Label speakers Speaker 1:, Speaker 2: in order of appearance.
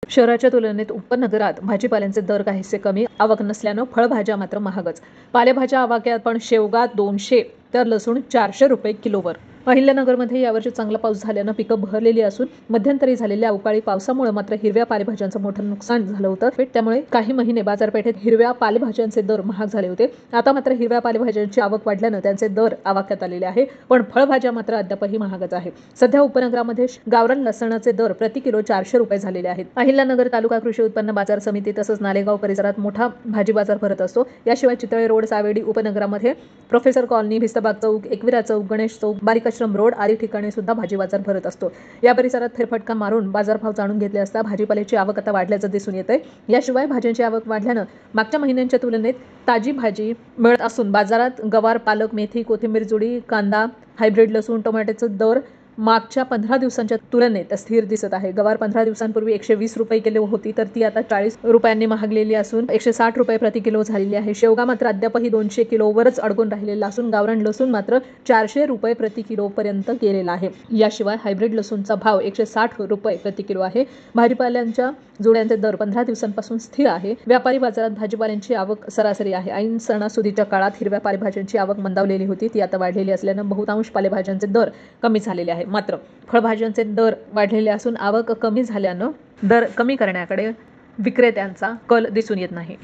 Speaker 1: शहराच्या तुलनेत उपनगरात भाजीपाल्यांचे दर काहीसे कमी, आवक नसल्यानं फळभाज्या मात्र महागच. पालेभाज्या आवाक्यात पण शेवगा 200 तर लसूण 400 रुपये किलोवर. अहिल्यानगरमध्ये यावर्षी चांगला पाऊस झाल्यानं पिकं बहरलेली असून मध्यंतरी झालेल्या अवकाळी पावसामुळे मात्र हिरव्या पालेभाज्यांचं मोठं नुकसान झालं होतं. त्यामुळे काही महिने बाजारपेठेत हिरव्या पालेभाज्यांचे दर महाग झाले होते. आता मात्र हिरव्या पालेभाज्यांची आवक वाढल्यानं त्यांचे दर आवाक्यात आलेले आहे. पण फळभाज्या मात्र अद्यापही महागच आहे. सध्या उपनगरामध्ये गावरान लसणाचे दर प्रति किलो 400 रुपये झालेले आहेत. अहिल्यानगर तालुका कृषी उत्पन्न बाजार समिती तसंच नालेगाव परिसरात मोठा भाजी बाजार भरत असतो. याशिवाय चितळे रोड, सावेडी उपनगरामध्ये professor colony, Bhistbag Chowk, Ekvira Chowk, Ganesh Chowk, Barikashram road आदी ठिकाणी सुद्धा भाजी बाजार भरत असतो. या परिसरात फेरफटका मारून बाजारभाव जाणून घेतले असता भाजीपाल्याची आवक आता वाढल्याचं दिसून येतंय. याशिवाय भाज्यांची आवक वाढल्यानं मागच्या महिन्यांच्या तुलनेत ताजी भाजी मिळत असून बाजारात गवार, पालक, मेथी, कोथिंबीर जुडी, कांदा, हायब्रिड लसूण, टोमॅटोचे दर मागच्या 15 दिवसांच्या तुलनेत स्थिर दिसत आहे. गवार 15 दिवसांपूर्वी 120 रुपये किलो होती, तर ती आता 40 रुपयांनी महागलेली असून 160 रुपये प्रति किलो झालेली आहे. शेवगा मात्र अद्यापही 200 किलोवरच अडकून राहिलेला असून गावरान लसूण मात्र 400 रुपये प्रति किलो पर्यंत गेलेला आहे. याशिवाय हायब्रिड लसूणचा भाव 160 रुपये प्रति किलो आहे. भाजीपाल्यांच्या जुड्यांचे दर 15 दिवसांपासून स्थिर आहे. व्यापारी बाजारात भाजीपाल्यांची आवक सरासरी आहे. ऐन सणासुदीच्या काळात हिरव्या पालेभाज्यांची आवक मंदावलेली होती, ती आता वाढलेली असल्यानं बहुतांश पालेभाज्यांचे दर कमी झालेले आहे. मात्र फळभाज्यांचे दर वाढलेले असून आवक कमी झाल्यानं दर कमी करण्याकडे विक्रेत्यांचा कल दिसून येत नाही.